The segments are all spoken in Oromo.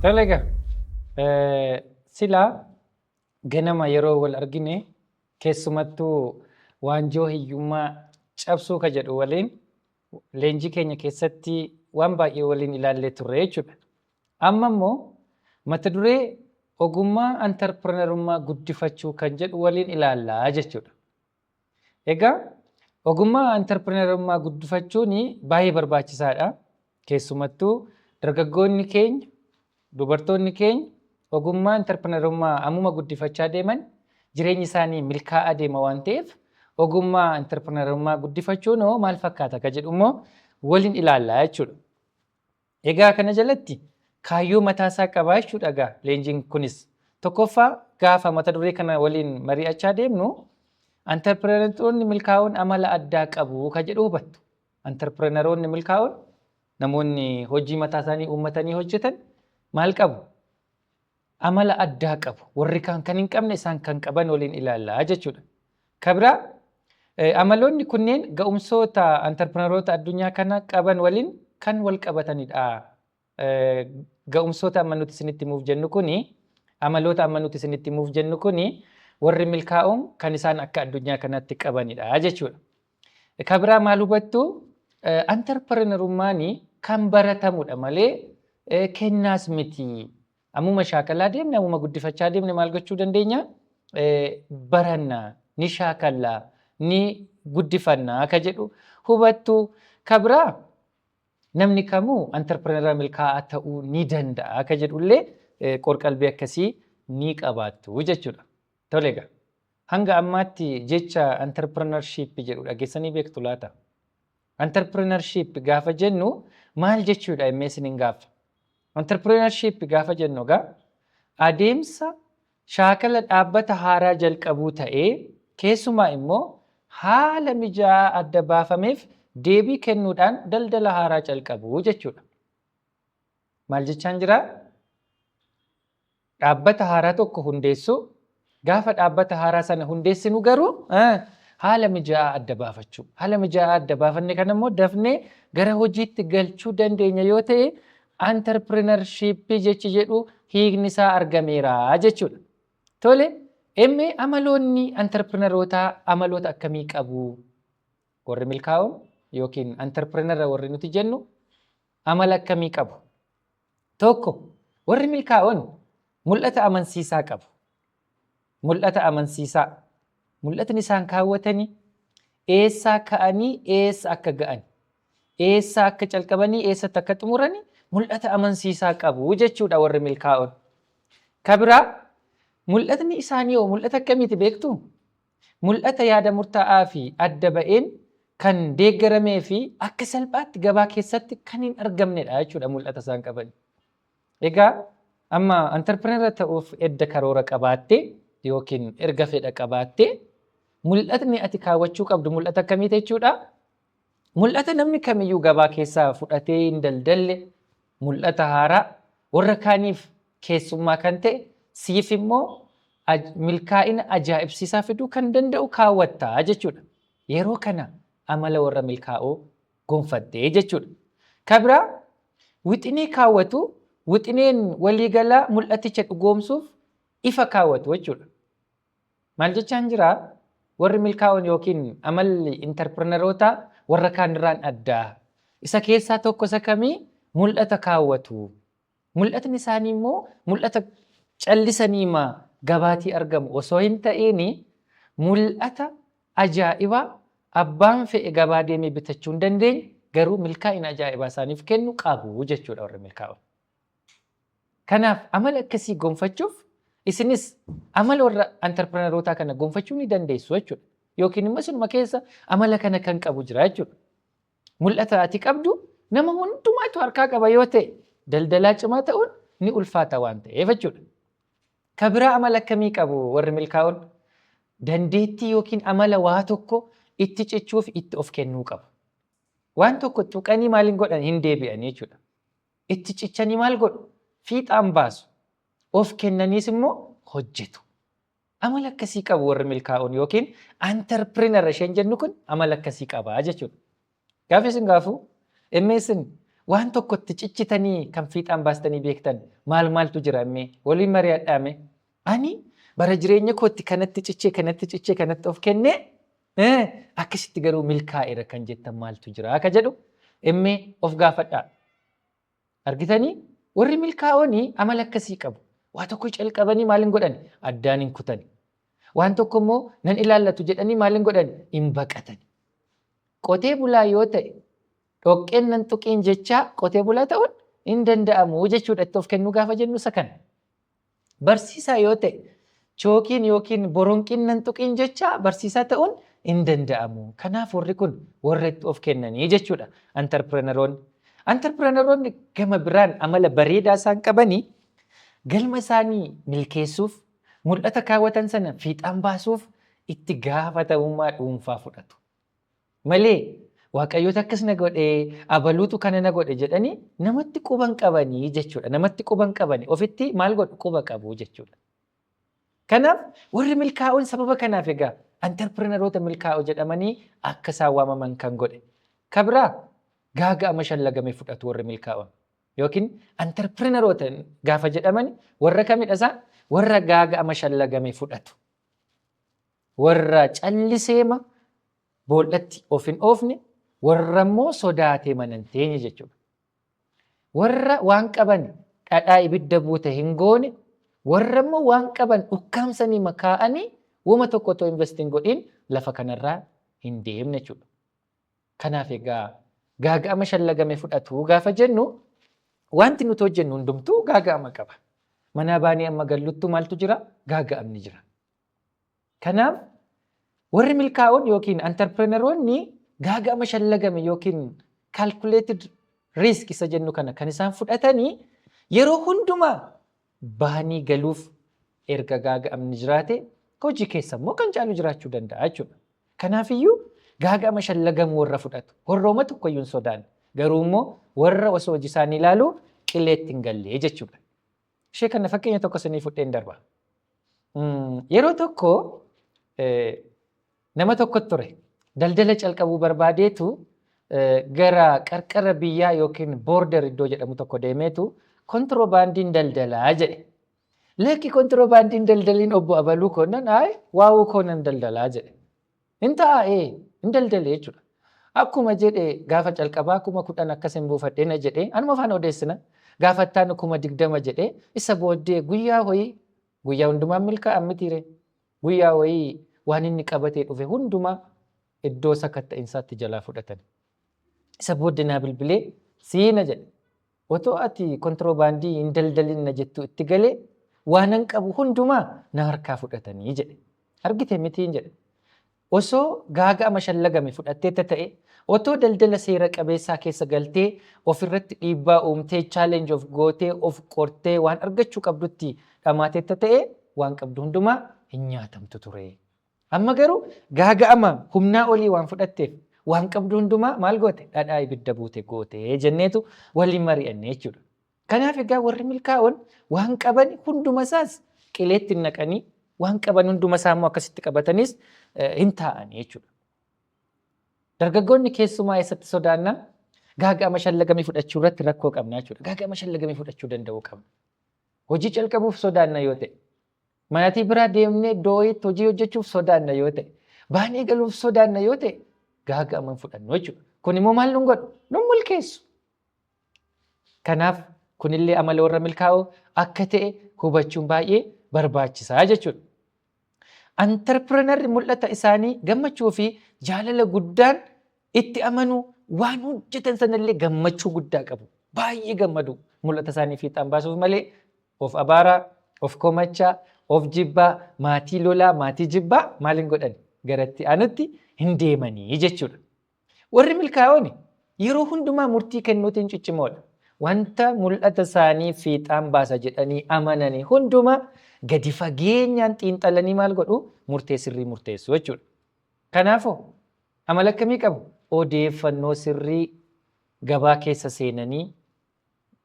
Talaga silaa ganama yeroo wal argine keessumattuu waanjoo hiyyummaa cabsuu ka jedhu waliin leenjii keenya keessatti waan baay'ee waliin ilaallee turre jechuudha. Amma immoo mata duree ogummaa antarpireenarummaa guddifachuu kan jedhu waliin ilaallaa jechuudha. Egaa ogummaa antarpireenarummaa guddifachuun baay'ee barbaachisaadha. Keessumattuu dargaggoonni keenya dubartoonni keenya ogummaa antarpireenarummaa ammuma guddifachaa deeman jireenyi isaanii milkaa'aa deema waan ta'eef ogummaa antarpireenarummaa guddifachuun maal fakkaata ka jedhu immoo waliin ilaallaa jechuudha. Egaa kana jalatti kaayyoo mataasaa qabaa jechuudha. Egaa leenjiin kunis tokkoffaa gaafa mata duree kana waliin mari'achaa deemnu antarpireenaroonni milkaa'oon amala addaa qabu ka jedhu hubattu. Antarpireenaroonni milkaa'oon namoonni hojii mataa isaanii uummatanii hojjetan maal qabu? Amala addaa qabu. Warri kaan kan hin qabne isaan kan qaban waliin ilaallaa jechuudha. Kabira amaloonni kunneen ga'umsoota antarpireenaroota addunyaa kana qaban waliin kan wal qabatanidha. Ga'umsoota amma nuti isinitti himuuf jennu kuni amaloota amma nuti isinitti himuuf jennu kuni warri milkaa'oon kan isaan akka addunyaa kanatti qabanidha jechuudha. Kabira maal hubattu? Antarpireenarummaan kan baratamudha malee kennaas miti. Ammuma shaakalaa deemne ammuma guddifachaa deemne maal gochuu dandeenya? Baranna, ni shaakallaa, ni guddifannaa ka jedhu hubattu. Kabira namni kamuu antarpireenara milkaa'aa ta'uu ni danda'a ka jedhullee qorqalbii akkasii ni qabaattu jechuudha. Tole egaa hanga ammaatti jecha antarpireenarship jedhu dhageessanii beektu laata? Antarpireenarship gaafa jennu maal jechuudha emmee isiniin gaafa? Antarpireenarship gaafa jennu egaa adeemsa shaakala dhaabbata haaraa jalqabuu ta'ee keessumaa immoo haala mijaa'aa adda baafameef deebii kennuudhaan daldala haaraa jalqabuu jechuudha. Maal jechaan jiraa? Dhaabbata haaraa tokko hundeessuu gaafa dhaabbata haaraa sana hundeessinu garuu haala mijaa'aa adda baafachuu. Haala mijaa'aa adda baafanne kana immoo dafnee gara hojiitti galchuu dandeenya yoo ta'e antarpireenarship jechi jedhu hiikni isaa argameera jechuudha. Tole emmee amaloonni antarpireenarootaa amaloota akkamii qabu? Warri milkaa'oon yookiin antarpireenara warri nuti jennu amala akkamii qabu? Tokko warri milkaa'oon mul'ata amansiisaa qabu. Mul'ata amansiisaa. Mul'atni isaan kaawwatanii eessaa ka'anii eessa akka ga'an, eessa akka calqabanii eessatti akka xumuranii mul'ata amansiisaa qabu jechuudha warri milkaa'oon. Kabiraa mul'atni isaanii hoo mul'ata akkamiiti beektu? Mul'ata yaada murtaa'aa fi adda ba'een kan deeggaramee fi akka salphaatti gabaa keessatti kan hin argamnedha jechuudha mul'ata isaan qaban. Egaa amma antarpireenara ta'uuf edda karoora qabaattee yookiin erga fedha qabaattee mul'atni ati kaawwachuu qabdu mul'ata akkamiiti jechuudha? Mul'ata namni kamiyyuu gabaa keessaa fudhatee hin daldalle mul'ata haaraa warra kaaniif keessummaa kan ta'e siif immoo milkaa'ina ajaa'ibsiisaa fiduu kan danda'u kaawwattaa jechuudha. Yeroo kana amala warra milkaa'oo gonfattee jechuudha. Kabiraa wixinee kaawwatu wixineen waliigalaa mul'aticha dhugoomsuuf ifa kaawwatu jechuudha. Maal jechaan jiraa? Warri milkaa'oon yookiin amalli antarpireenarootaa warra kaanirraan addaa. Isa keessaa tokko isa kamii? Mul'ata kaawwatu. Mul'atni isaanii immoo mul'ata callisaniima gabaatii argamu osoo hin ta'in mul'ata ajaa'ibaa abbaan fe'e gabaa deemee bitachuu hin dandeenye garuu milkaa'ina ajaa'ibaa isaaniif kennu qabu jechuudha warri milkaa'oon. Kanaaf amala akkasii gonfachuuf isinis amala warra antarpireenarootaa kana gonfachuu ni dandeessu jechuudha. Yookiin immoo isinuma keessa amala kana kan qabu jira jechuudha. Mul'ata ati qabdu nama hundumaatu harkaa qaba yoo ta'e daldalaa cimaa ta'uun ni ulfaata waan ta'eef jechuudha. Kabiraa amala akkamii qabu warri milkaa'oon? Dandeettii yookiin amala waa tokko itti cichuuf itti of kennuu qabu. Waan tokko tuqanii maaliin godhan hin deebi'an jechuudha. Itti cichanii maal godhu? Fiixaan baasu. Of kennaniis immoo hojjetu. Amala akkasii qabu warri milkaa'oon yookiin antarpireenara isheen jennu kun amala akkasii qabaa jechuudha. Gaafa isin gaafuu emmee isin waan tokkotti ciccitanii kan fiixaan baastanii beektan maaltu jira mee waliin mari'adhaame ani bara jireenya kootti kanatti cichee of kennee akkasitti garuu milkaa'eera kan jettan maaltu jira akka jedhu emmee of gaafadhaa. Argitanii warri milkaa'oonii amala akkasii qabu. Waa tokko calqabanii maaliin godhan addaan hin kutani. Waan tokko immoo nan ilaallatu jedhanii maaliin godhan hin baqatani. Qotee bulaa yoo ta'e dhoqqeen nan tuqiin jechaa qotee bulaa ta'uun hin danda'amu jechuudha itti of kennuu gaafa jennu isa kana. Barsiisaa yoo ta'e chookiin yookiin boronqiin nan tuqiin jechaa barsiisaa ta'uun hin danda'amu. Kanaaf warri kun warra itti of kennanii jechuudha antarpireneroonni. Antarpireneroonni gama biraan amala bareedaa isaan qabanii galma isaanii milkeessuuf mul'ata kaawwatan sana fiixaan baasuuf itti gaafatamummaa dhuunfaa fudhatu. Malee waaqayyoota akkas na godhee abaluutu kana na godhe jedhanii namatti quban qabanii jechuudha. Namatti quban qabanii ofitti maal godhu quba qabu jechuudha. Kanaaf warri milkaa'oon sababa kanaaf egaa antarpireneroota milkaa'oo jedhamanii akka isaan waamaman kan godhe. Kabraa gaaga'ama shallagame fudhatu warri milkaa'oon. Yookiin antarpireneroota gaafa jedhaman warra kamidha isaan? Warra gaaga'ama shallagame fudhatu. Warra calliseema boollatti of hin oofne, warra immoo sodaatee manan teenye jechuudha. Warra waan qaban dhadhaa ibidda buute hin goone, warra immoo waan qaban ukkaamsanii makaa'anii wama tokko otoo investiin godhiin lafa kanarraa hin deemne jechuudha. Kanaaf egaa gaaga'ama shallagame fudhatu gaafa jennu wanti nuti hojjennu hundumtuu gaaga'ama qaba. Manaa baanii amma galluttu maaltu jira? Gaaga'amni jira. Kanaaf warri milkaa'oon yookiin antarpireneroonni gaaga'ama shallagame yookiin calculated risk isa jennu kana kan isaan fudhatanii yeroo hundumaa baanii galuuf erga gaaga'amni jiraate hojii keessa immoo kan caalu jiraachuu danda'a jechuudha. Kanaafiyyuu gaaga'ama shallagamu warra fudhatu. Warrooma tokkoyyuu hin sodaanne. Garuu immoo warra osoo hojii isaanii ilaalu qileetti hin gallee jechuudha. Ishee kana fakkeenya tokko isinii fudheen darba. Yeroo tokko nama tokkotu ture. Daldala calqabuu barbaadeetu gara qarqara biyyaa yookiin boorder iddoo jedhamu tokko deemeetu kontiroobaandiin daldalaa jedhe. Lakki kontiroobaandiin daldaliin obbo Abaluu koonan waawuu koonan daldalaa jedhe. Hin taa'ee hin daldalee jechuudha. Akkuma jedhe gaafa calqabaa 10,000 akkasiin buufadheena jedhee anuma afaan odeessina. Gaafa ittaan 20,000 jedhee isa booddee guyyaa hundumaan milkaa'an mitiire. Guyyaa ho'ii waan inni qabatee dhufe hundumaa iddoo sakatta'insaatti jalaa fudhatan. Isa booddee naa bilbilee siina jedhe. Otoo ati kontiroobaandii hin daldalin na jettu itti galee waanan qabu hundumaa na harkaa fudhatanii jedhe. Argite mitiin jedhe. Osoo gaaga'ama shallagame fudhattee ta'e, otoo daldala seera qabeessaa keessa galtee ofirratti dhiibbaa uumtee challenge of gootee of qortee waan argachuu qabdutti dhamaatee ta'e waan qabdu hundumaa hin nyaatamtu ture. Amma garuu gaaga'ama humnaa olii waan fudhatteef waan qabdu hundumaa maal goote dhadhaa ibidda buute goote jenneetu waliin mari'anne jechuudha. Kanaaf egaa warri milkaa'oon waan qaban hunduma isaas qileetti naqanii waan qaban hunduma isaa immoo akkasitti qabatanis hin taa'an jechuudha. Dargaggoonni keessumaa eessatti sodaannaa gaaga'ama shallagamee fudhachuu irratti rakkoo qabna jechuudha. Gaaga'ama shallagamee fudhachuu danda'uu qabna. Hojii calqabuuf sodaanna yoo ta'e, maatii biraa deemnee dooyitti hojii hojjechuuf sodaanna yoo ta'e, baanee galuuf sodaanna yoo ta'e gaaga'ama fudhannu jechuudha. Kun immoo maal nun godhu? Nun milkeessu. Kanaaf kunillee amala warra milkaa'oo akka ta'e hubachuun baay'ee barbaachisaa jechuudha. Antarpirenerri mul'ata isaanii gammachuu fi jaalala guddaan itti amanuu waan hojjetan sanallee gammachuu guddaa qabu. Baay'ee gammadu mul'ata isaanii fiixaan baasuuf malee of abaaraa, of komachaa, of jibbaa, maatii lolaa, maatii jibbaa maaliin godhan garatti anutti hin deemanii jechuudha. Warri milkaa'oon yeroo hundumaa murtii kennuutiin ciccimoodha. Wanta mul'ata isaanii fiixaan baasa jedhanii amananii hundumaa gadi fageenyaan xiinxalanii maal godhu murtee sirrii murteessu jechuudha. Kanaafuu amala akkamii qabu? Odeeffannoo sirrii gabaa keessa seenanii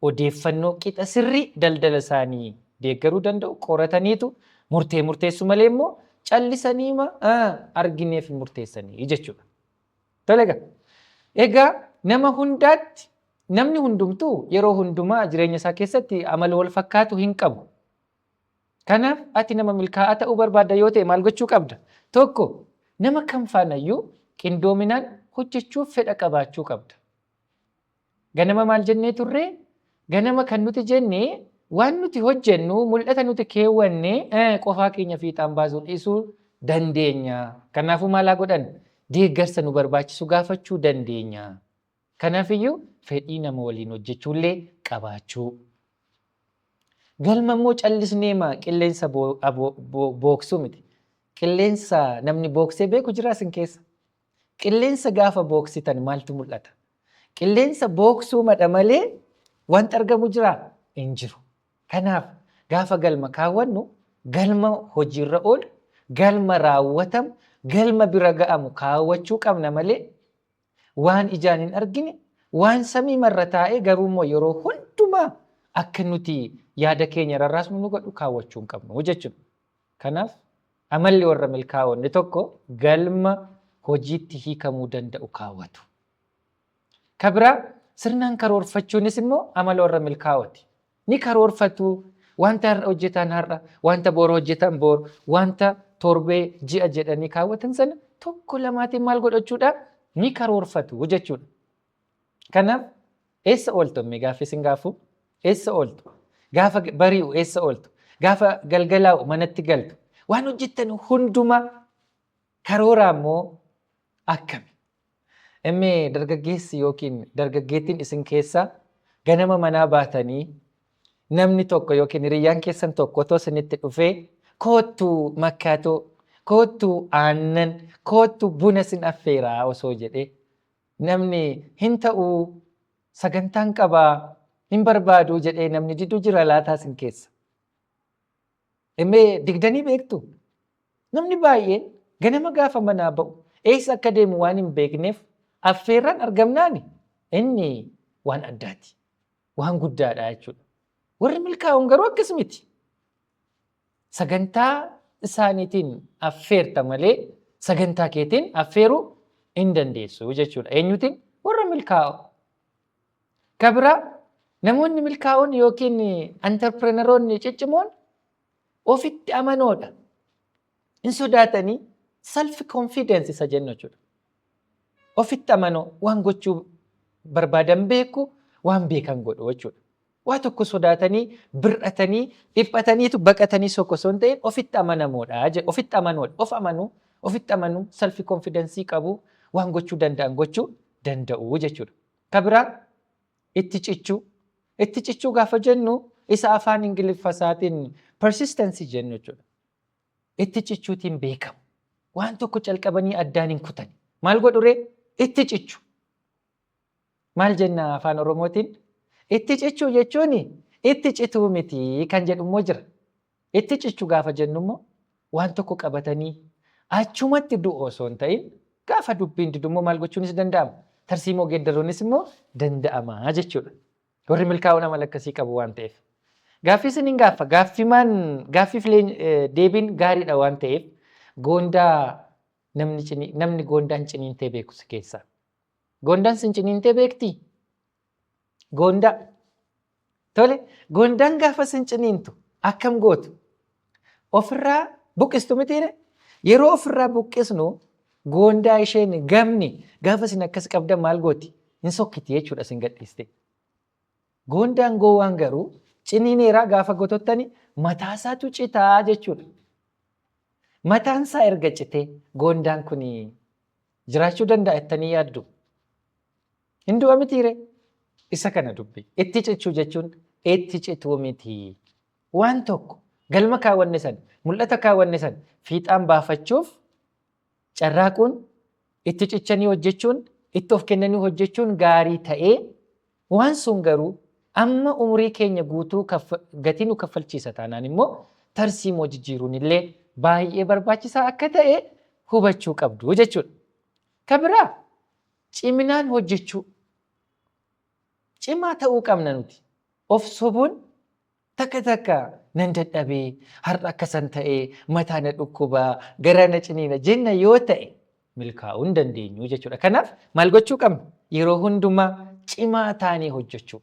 odeeffannoo qixa sirrii daldala isaanii deeggaruu danda'u qorataniitu murtee murteessu malee immoo callisanii argineef murteessanii jechuudha. Tolega. Egaa nama hundaatti namni hundumtuu yeroo hundumaa jireenya isaa keessatti amala wal fakkaatu hin qabu. Kanaaf ati nama milkaa'aa ta'uu barbaadda yoo ta'e maal gochuu qabda? Tokko nama kam faanayyuu qindoominaan hojjechuuf fedha qabaachuu qabda. Ganama maal jennee turre? Ganama kan nuti jennee waan nuti hojjennu mul'ata nuti keewwannee qofaa keenya fiixaan baasuu dhiisuu dandeenya. Kanaafuu maal haa godhan? Deeggarsa nu barbaachisu gaafachuu dandeenya. Kanaafiyyuu fedhii nama waliin hojjechuullee qabaachuu. Galma immoo callisneema qilleensa booksuu miti. Qilleensa namni booksee beeku jira isin keessa. Qilleensa gaafa booksitan maaltu mul'ata? Qilleensa booksuu madha malee wanti argamu jiraa? Hin jiru. Kanaaf gaafa galma kaawwannu galma hojiirra oolu, galma raawwatamu, galma bira ga'amu kaawwachuu qabna malee waan ijaan hin argine, waan samii marra taa'ee garuu immoo yeroo hundumaa akka nuti yaada keenya rarraasnu nu godhu kaawwachuu hin qabnu jechuudha. Kanaaf amalli warra milkaa'onni tokko galma hojiitti hiikamuu danda'u kaawwatu. Kabiraa sirnaan karoorfachuunis immoo amala warra milkaa'ooti. Ni karoorfatu wanta har'a hojjetan har'a, wanta boru hojjetan boru, wanta torbee ji'a jedhanii kaawwatan sana tokko lamaatiin maal godhachuudha? Ni karoorfatu jechuudha. Kanaaf eessa ooltu ammee gaafa isin gaafu? Eessa ooltu? Gaafa bari'u eessa ooltu? Gaafa galgalaa'u manatti galtu? Waan hojjettan hundumaa karooraa immoo akkami? Ammee dargaggeessi yookiin dargaggeettiin isin keessaa ganama manaa baatanii namni tokko yookiin hiriyyaan keessan tokko otoo isinitti dhufee koottu makkaatoo, koottu aannan, koottu buna isin affeeraa osoo jedhee namni hin ta'uu sagantaan qabaa hin barbaadu jedhee namni diduu jira laataa isin keessa. Ammee digdanii beektu? Namni baay'een ganama gaafa manaa ba'u eessa akka deemu waan hin beekneef affeerraan argamnaani inni waan addaati. Waan guddaadha jechuudha. Warri milkaa'oon garuu akkas miti. Sagantaa isaaniitiin affeerta malee sagantaa keetiin affeeruu hin dandeessu jechuudha. Eenyutiin? Warra milkaa'oo. Kabiraa namoonni milkaa'oon yookiin antarpireneroonni ciccimoon ofitti amanoodha. Hin sodaatanii self confidence isa jennu jechuudha. Ofitti amanoo waan gochuu barbaadan beeku waan beekan godhu jechuudha. Waa tokko sodaatanii bir'atanii dhiphataniitu baqatanii osoo hin ta'in ofitti amanamoodha. Ofitti amanoodha. Of amanuu, ofitti amanuu, self confidence qabu waan gochuu danda'an gochuu danda'u jechuudha. Kabiraa itti cichuu. Itti cichuu gaafa jennu isa afaan Ingiliffaatiin persistence jennu jechuudha. Itti cichuutiin beekamu. Waan tokko calqabanii addaan hin kutan. Maal godhure? Itti cichu. Maal jenna afaan Oromootiin? Itti cichuu jechuun itti cituu miti kan jedhu immoo jira. Itti cichuu gaafa jennu immoo waan tokko qabatanii achumatti du'u osoo hin ta'in gaafa dubbiin didu immoo maal gochuunis danda'ama. Tarsiimoo geeddaruunis immoo danda'ama jechuudha. Warri milkaa'oon amala akkasii qabu waan ta'eef. Gaaffii isiniin gaafa gaaffiif deebiin gaariidha waan ta'eef goondaa namni goondaan ciniintee beeku si keessaa. Goondaan sin ciniintee beektii? Goondaa. Tole goondaan gaafa sin ciniintu akkam gootu? Ofirraa buqqistu mitiire? Yeroo ofirraa buqqisnu goondaa isheen gamni gaafa sin akkas qabdan maal gooti? Hin sokkiti jechuudha sin gadhiiste. Goondaan goowwaan garuu ciniineeraa gaafa gotottani mataasaatu citaa jechuudha. Mataansaa erga citee goondaan kun jiraachuu danda'a jettanii yaaddu? Hin du'a mitiire? Isa kana dubbi. Itti cichuu jechuun itti cituu miti. Waan tokko galma kaawwanne san, mul'ata kaawwanne san fiixaan baafachuuf carraaquun, itti cichanii hojjechuun, itti of kennanii hojjechuun gaarii ta'ee waan sun garuu amma umurii keenya guutuu gatii nu kaffalchiisa taanaan immoo tarsiimoo jijjiiruun illee baay'ee barbaachisaa akka ta'e hubachuu qabdu jechuudha. Kabiraa ciminaan hojjechuu. Cimaa ta'uu qabna nuti. Of sobuun takka nan dadhabee har'a akkasan ta'ee mataa na dhukkubaa garaa na ciniina jenna yoo ta'e milkaa'uu hin dandeenyu jechuudha. Kanaaf maal gochuu qabna? Yeroo hundumaa cimaa taanee hojjechuu.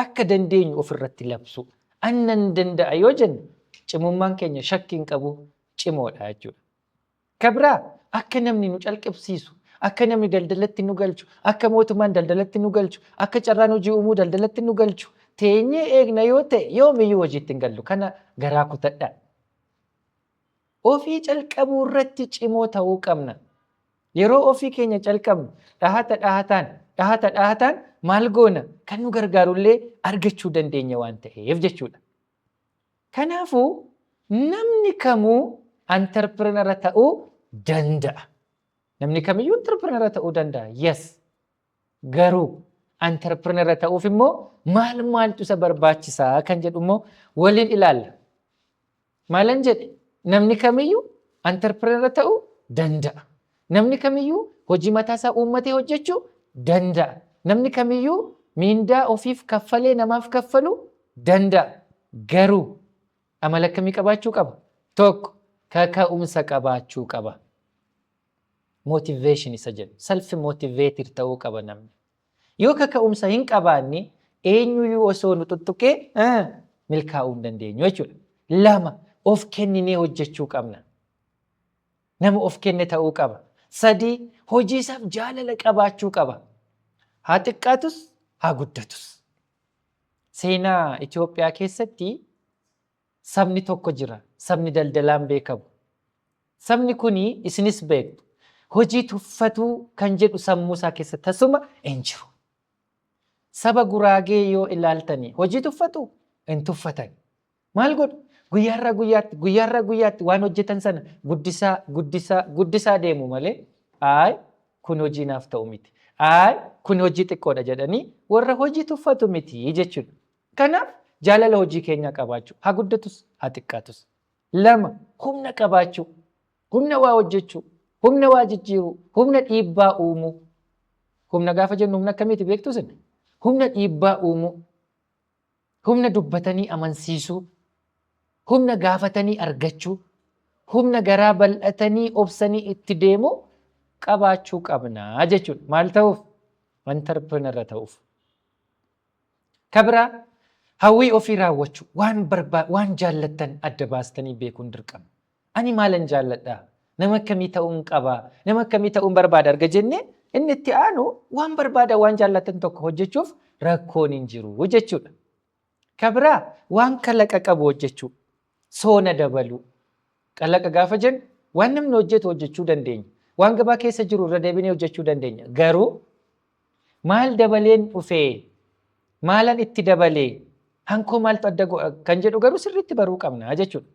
Akka dandeenyu ofirratti labsu. Annan danda'a yoo jennu cimummaan keenya shakkii hin qabu cimoodha jechuudha. Kabraa akka namni nu calqabsiisu, akka namni daldalatti nu galchu, akka mootummaan daldalatti nu galchu, akka carraan hojii uumuu daldalatti nu galchu teenyee eegna yoo ta'e yoomiyyuu hojiitti hin gallu. Kana garaa kutadhaa. Ofii calqabuu irratti cimoo ta'uu qabna. Yeroo ofii keenya calqabnu dhahataan maal goona kan nu gargaarullee argachuu dandeenya waan ta'eef jechuudha. Kanaafuu namni kamuu entrepreneur ta'uu danda'a. Namni kamiyyuu entrepreneur ta'uu danda'a. Yes. Garuu entrepreneur ta'uuf immoo maaltu isa barbaachisaa kan jedhu immoo waliin ilaalla. Maalan jedhe namni kamiyyuu entrepreneur ta'uu danda'a. Namni kamiyyuu hojii mataasaa uummatee hojjechuu danda'a. Namni kamiyyuu miindaa ofiif kaffalee namaaf kaffaluu danda'a. Garuu amala akkamii qabaachuu qaba? Tokko kaka'umsa qabaachuu qaba. Motivation isa jedhu. Self motivated ta'uu qaba namni. Yoo kaka'umsa hin qabaanne eenyuyyuu osoo nu tuttuqee milkaa'uu hin dandeenyu jechuudha. Lama of kenninee hojjechuu qabna. Nama of kenne ta'uu qaba. Sadii hojii isaaf jaalala qabaachuu qaba. Haa xiqqaatus haa guddatus. Seenaa Itoophiyaa keessatti sabni tokko jira. Sabni daldalaan beekamu. Sabni kuni isinis beektu. Hojii tuffatuu kan jedhu sammuu isaa keessatti tasuma hin jiru. Saba Guraagee yoo ilaaltanii hojii tuffatuu hin tuffatan. Maal godhu? Guyyaarraa guyyaatti waan hojjetan sana guddisaa deemu malee kun hojii naaf ta'u miti. Kun hojii xiqqoodha jedhanii warra hojii tuffatu miti jechuudha. Kanaaf jaalala hojii keenyaa qabaachuu haa guddatus haa xiqqaatus. Lama humna qabaachuu, humna waa hojjechuu, humna waa jijjiiruu, humna dhiibbaa uumuu. Humna gaafa jennu humna akkamiiti beektu isin? Humna dhiibbaa uumuu, humna dubbatanii amansiisuu, humna gaafatanii argachuu, humna garaa bal'atanii obsanii itti deemuu qabaachuu qabna jechuudha. Maal ta'uuf? Entrepreneur ta'uuf. Kabraa hawwii ofii raawwachuu waan jaallattan adda baastanii beekuun dirqama. Ani maalan jaalladhaa? Nama akkamii ta'uun qabaa? Nama akkamii ta'uun barbaada? Arga jennee inni itti aanu waan barbaada waan jaallatan tokko hojjechuuf rakkoon hin jiru jechuudha. Kabraa waan kalaqa qabu hojjechuu. Soona dabaluu. Kalaqa gaafa jennu waan namni hojjetu hojjechuu dandeenya. Waan gabaa keessa jiru irra deebinee hojjechuu dandeenya. Garuu maal dabaleen dhufee? Maalan itti dabalee? Hankoo maaltu adda kan jedhu garuu sirriitti baruu qabna jechuudha.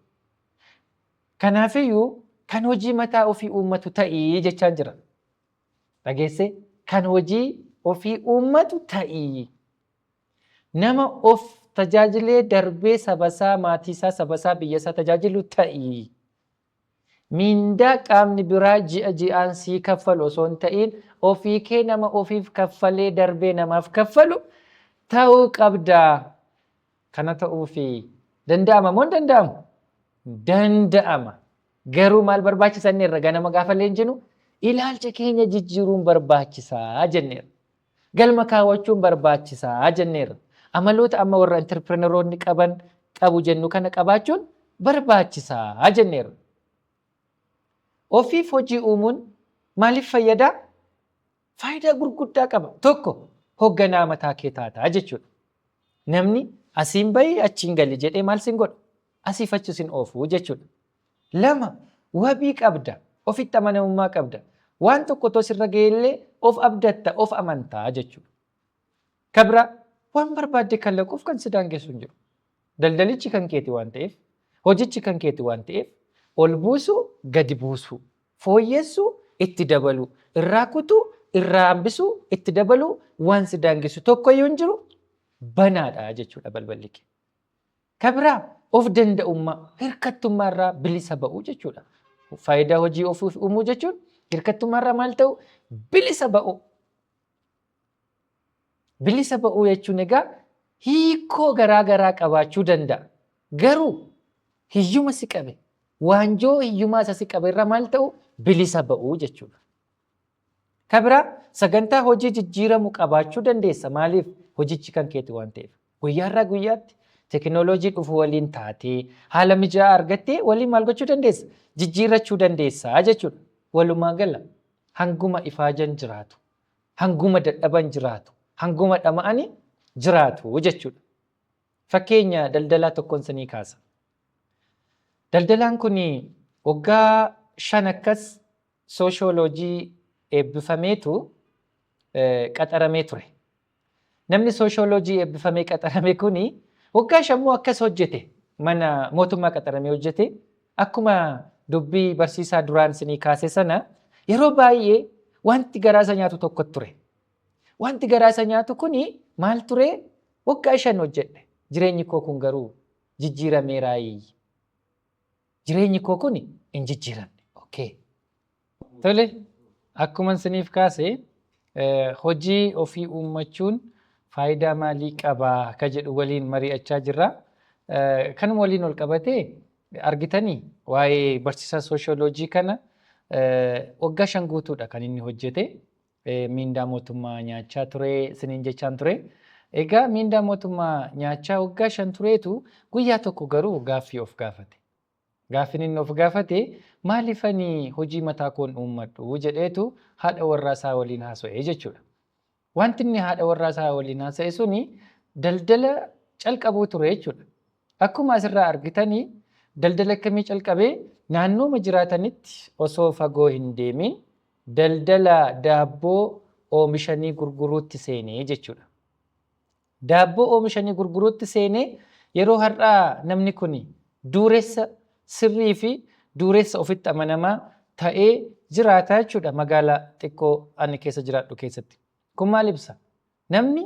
Kanaafiyyuu kan hojii mataa ofii uummatu ta'ii jechaan jira. Dhageessee kan hojii ofii uummatu ta'ii. Nama of tajaajilee darbee sabasaa maatiisaa sabasaa biyyasaa tajaajilu ta'ii. Miindaa qaamni biraa ji'aan sii kaffalu osoo hin ta'iin ofii kee nama ofiif kaffalee darbee namaaf kaffalu ta'uu qabdaa. Kana ta'uufi danda'ama moo hin danda'amu? Danda'ama. Garuu maal barbaachisa irra ganama gaafa leenjinu ilaalcha keenya jijjiiruun barbaachisaa jenneera. Galma kaawwachuun barbaachisaa jenneera. Amaloota amma warra entrepreneuronni qabu jennu kana qabaachuun barbaachisaa jenneera. Ofiif hojii uumuun maaliif fayyadaa? Faayidaa gurguddaa qaba. Tokko hoogganaa mataa kee taataa jechuudha. Namni asiin bahi achiin gali jedhee maal sin godha? Asiif achi sin oofuu jechuudha. Lama wabii qabda. Ofitti amanamummaa qabda. Waan tokko tos irra ga'ellee of abdatta, of amantaa jechuudha. Kabraa waan barbaadde kallaquuf kan si daangessu hin jiru. Daldalichi kan keeti waan ta'eef, hojichi kan keeti waan ta'eef, ol buusuu, gadi buusuu, fooyyessuu, itti dabaluu, irraa kutuu, irraa hambisuu, itti dabaluu waan si daangessu tokkoyyuu hin jiru banaadha jechuudha balballi kee. Kabraa of danda'ummaa, hirkattummaa irraa bilisa ba'uu jechuudha. Faayidaa hojii ofiif uumuu jechuun hirkattummaa irraa maal ta'u? Bilisa ba'uu. Bilisa ba'uu jechuun egaa hiikoo garaa garaa qabaachuu danda'a. Garuu hiyyuma si qabe, waanjoo hiyyumaa isa si qabe irraa maal ta'u? Bilisa ba'uu jechuudha. Kabira sagantaa hojii jijjiiramu qabaachuu dandeessa. Maaliif? Hojichi kan keeti waan ta'eef. Guyyaarraa guyyaatti teekinooloojii dhufu waliin taatee haala mijaa'aa argattee waliin maal gochuu dandeessa? Jijjiirrachuu dandeessa jechuudha. Walumaa gala hanguma ifaajan jiraatu, hanguma dadhaban jiraatu, hanguma dhama'anii jiraatu jechuudha. Fakkeenya daldalaa tokkoon sanii kaasa. Daldalaan kun waggaa 5 akkas sooshooloojii eebbifameetu qaxaramee ture. Namni sooshooloojii eebbifamee qaxarame kun waggaa 5 akkas hojjete, mana mootummaa qaxaramee hojjete. Akkuma dubbii barsiisaa duraan sinii kaase sana yeroo baay'ee wanti garaasa nyaatu tokko ture. Wanti garaasa nyaatu kun maal ture? Waggaa 5 hojjedhe. Jireenyi koo kun garuu jijjiirameeraayi. Jireenyi koo kun hin jijjiiramne. Okay. Tole, akkuma siniif kaase hojii ofii uummachuun faayidaa maalii qabaa ka jedhu waliin mari'achaa jirra. Kanuma waliin ol qabatee argitanii waa'ee barsiisaa sooshooloojii kana waggaa 5 guutuudha kan inni hojjete. Miindaa mootummaa nyaachaa ture, siniin jechaan ture. Egaa miindaa mootummaa nyaachaa waggaa 5 tureetu guyyaa tokko garuu gaaffii of gaafate. Gaaffiin inni of gaafate maaliifanii hojii mataa koon uummadhu jedheetu haadha warraasaa waliin haasa'e jechuudha. Wanti inni haadha warraasaa waliin haasa'e suni daldala calqabuu ture jechuudha. Akkuma asirraa argitanii daldala akkamii calqabee naannooma jiraatanitti osoo fagoo hin deemin daldala daabboo oomishanii gurguruutti seenee jechuudha. Daabboo oomishanii gurguruutti seenee yeroo har'aa namni kun dureessa sirrii fi dureessa ofitti amanamaa ta'ee jiraata jechuudha magaalaa xiqqoo ani keessa jiraadhu keessatti. Kun maal ibsa? Namni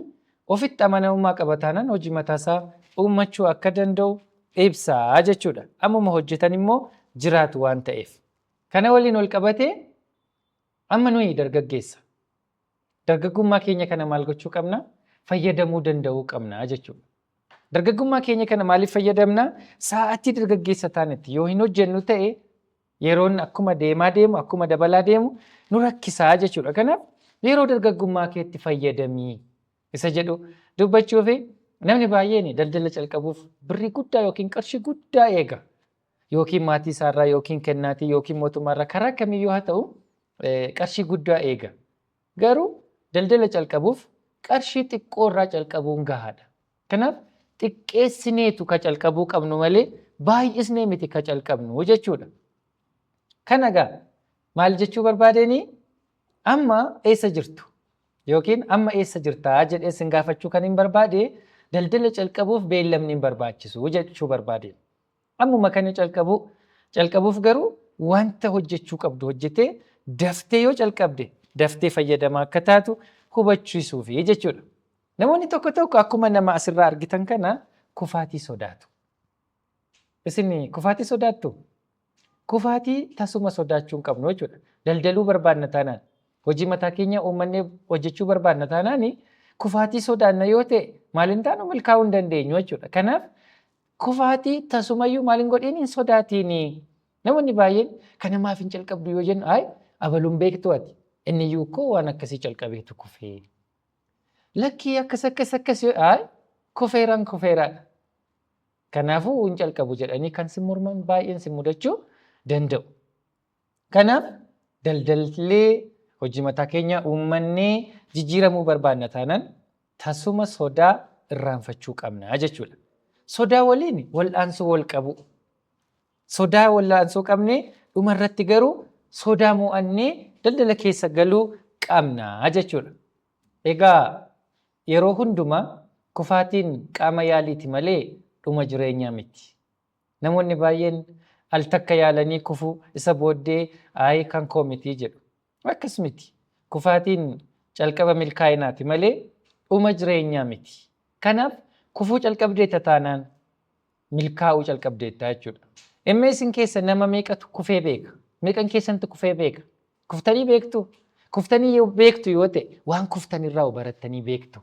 ofitti amanamummaa qaba taanaan hojii mataasaa uummachuu akka danda'u ibsa jechuudha. Ammuma hojjetan immoo jiraatu waan ta'eef. Kana waliin ol qabatee amma nuyi dargaggeessa. Dargaggummaa keenya kana maal gochuu qabna? Fayyadamuu danda'uu qabna jechuudha. Dargaggummaa keenya kana maaliif fayyadamna? Sa'aatii dargaggeessa taanetti yoo hin hojjennu ta'e yeroon akkuma deemaa deemu, akkuma dabalaa deemu nu rakkisaa jechuudha. Kanaaf yeroo dargaggummaa keetti fayyadamii isa jedhu dubbachuuf namni baay'een daldala calqabuuf birrii guddaa yookiin qarshii guddaa eega. Yookiin maatii isaarraa yookiin kennaatii yookiin mootummaarraa karaa kamiyyuu haa ta'u qarshii guddaa eega. Garuu daldala calqabuuf qarshii xiqqoo irraa calqabuun gahaadha. Kanaaf xiqqeessineetu ka calqabuu qabnu malee baay'isnee miti ka calqabnu jechuudha. Kana egaa maal jechuu barbaadeenii amma eessa jirtu yookiin amma eessa jirtaa jedhee sin gaafachuu kan hin barbaade daldala calqabuuf beellamni hin barbaachisu jechuu barbaadeen. Ammuma kana calqabuuf garuu wanta hojjechuu qabdu hojjetee daftee yoo calqabde daftee fayyadamaa akka taatu hubachiisuufi jechuudha. Namoonni tokko tokko akkuma nama asirraa argitan kana kufaatii sodaatu. Isin kufaatii sodaattu? Kufaatii tasuma sodaachuu hin qabnu jechuudha. Daldaluu barbaadna taanaan, hojii mataa keenya uummanne hojjechuu barbaadna taanaan kufaatii sodaanna yoo ta'e maaliin taanu milkaa'uu hin dandeenyu jechuudha. Kanaaf kufaatii tasumayyuu maaliin godhiin hin sodaatiin. Namoonni baay'een kana maaf hin calqabdu yoo jennu abaluun beektu ati inni iyyuu koo waan akkasii calqabeetu kufee. Lakkii akkas kufeeraadha. Kanaafuu hin calqabu jedhanii kan sin morman baay'een sin mudachuu danda'u. Kanaaf daldallee hojii mataa keenya uummannee jijjiiramuu barbaadna taanaan tasuma sodaa irraanfachuu qabna jechuudha. Sodaa waliin wal'aansoo wal qabu. Sodaa wal'aansoo qabnee dhumarratti garuu sodaa mo'annee daldala keessa galuu qabna jechuudha. Egaa yeroo hundumaa kufaatiin qaama yaaliiti malee dhuma jireenyaa miti. Namoonni baay'een al takka yaalanii kufuu isa booddee kan koo miti jedhu. Akkas miti. Kufaatiin calqaba milkaa'inaati malee dhuma jireenyaa miti. Kanaaf kufuu calqabdeetta taanaan milkaa'uu calqabdeetta jechuudha. Isin keessa nama meeqatu kufee beeka? Meeqan keessantu kufee beeka? Kuftanii beektu? Kuftanii yoo beektu yoo ta'e waan kuftanirraa barattanii beektu.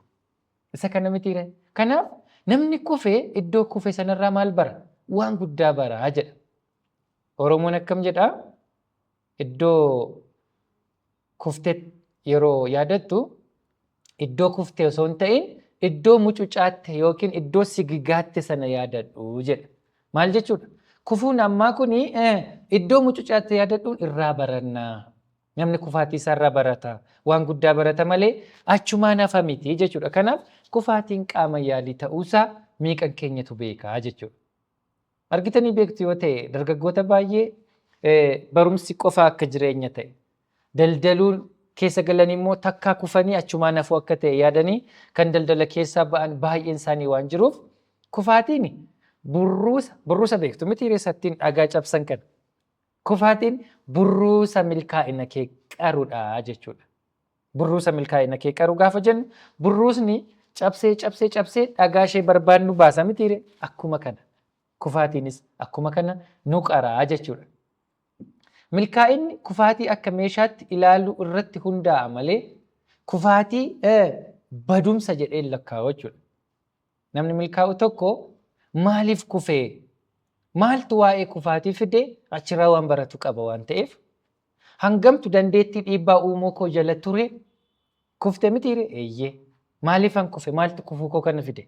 Isa kana mitiire. Kanaaf namni kufee iddoo kufee sanarraa maal bara? Waan guddaa bara jedha. Oromoon akkam jedhaa? Iddoo kuftee yeroo yaadattu iddoo kuftee osoo hin ta'in iddoo mucucaatte yookiin iddoo sigigaatte sana yaadadhu jedha. Maal jechuudha? Kufuun ammaa kuni iddoo mucucaatte yaadadhuun irraa barannaa. Namni kufaatii isaarraa barata. Waan guddaa barata malee achumaan hafa miti jechuudha. Kanaaf kufaatiin qaama yaalii ta'uusaa meeqan keenyatu beekaa jechuudha. Argitanii beektu yoo ta'e dargaggoota baay'ee barumsi qofa akka jireenya ta'e daldaluun keessa galan immoo takkaa kufanii achumaan hafuu akka ta'e yaadanii kan daldala keessaa ba'an baay'een isaanii waan jiruuf kufaatiin burruusa beektu miti reessattiin dhagaa cabsan kana. Kufaatiin burruusa milkaa'ina kee qarudha jechuudha. Burruusa milkaa'ina kee qaru gaafa jennu burruusni cabsee dhagaa ishee barbaadnu baasa miti akkuma kana. Kufaatiinis akkuma kana nu qaraa jechuudha. Milkaa'inni kufaatii akka meeshaatti ilaaluu irratti hundaa'a malee kufaatii badumsa jedhee lakkaa'u jechuudha. Namni milkaa'u tokko maaliif kufee? Maaltu waa'ee kufaatii fidee achirraa waan baratu qaba waan ta'eef hangamtu dandeettii dhiibbaa uumuu koo jala ture kufte mitiire eeyyee maaliifan kufe maaltu kufuu koo kana fide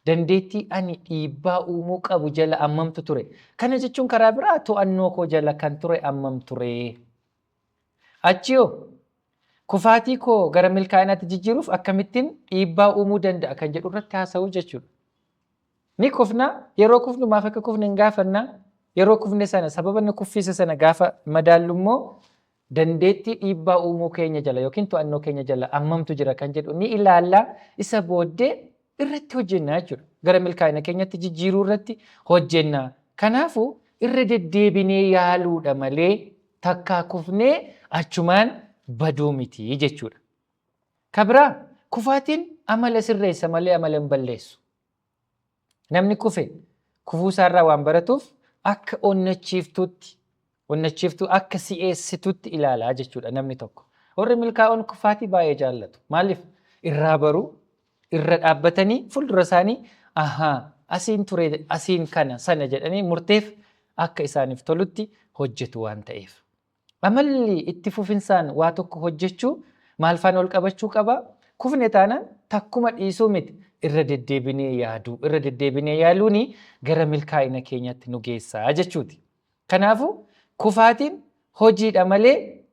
dandeettii ani dhiibbaa uumuu qabu jala ammamtu ture kana jechuun karaa biraa to'annoo koo jala kan ture ammam ture achiyoo kufaatii koo gara milkaa'inaatti jijjiiruuf akkamittiin dhiibbaa uumuu danda'a kan jedhu irratti haasa'uu jechuudha. Ni kufna yeroo kufnu maaf akka kufne hin gaafanna yeroo kufne sana sababa nu kuffisa sana gaafa madaallu immoo dandeettii dhiibbaa uumuu keenya jala yookiin to'annoo keenya jala ammamtu jira kan jedhu ni ilaalla isa booddee irratti hojjenna jechuudha. Gara milkaa'ina keenyatti jijjiiruu irratti hojjenna. Kanaafuu irra deddeebinee yaaluudha malee takkaa kufnee achumaan baduu miti jechuudha. Kabraa kufaatiin amala sirreessa malee amala hin balleessu. Namni kufe kufuusaarraa waan baratuuf akka onnachiiftuu akka si'eessitutti ilaalaa jechuudha namni tokko. Warri milkaa'oon kufaatii baay'ee jaallatu. Maaliif? Irraa baruu, irra dhaabbatanii fuuldura isaanii asiin ture asiin kana sana jedhanii murteef akka isaaniif tolutti hojjetu waan ta'eef. Amalli itti fufinsaan waa tokko hojjechuu maal faana ol qabachuu qaba? Kufne taanaan takkuma dhiisuu miti. Irra deddeebinee yaaluun gara milkaa'ina keenyatti nu geessaa jechuuti. Kanaafuu kufaatiin hojiidha malee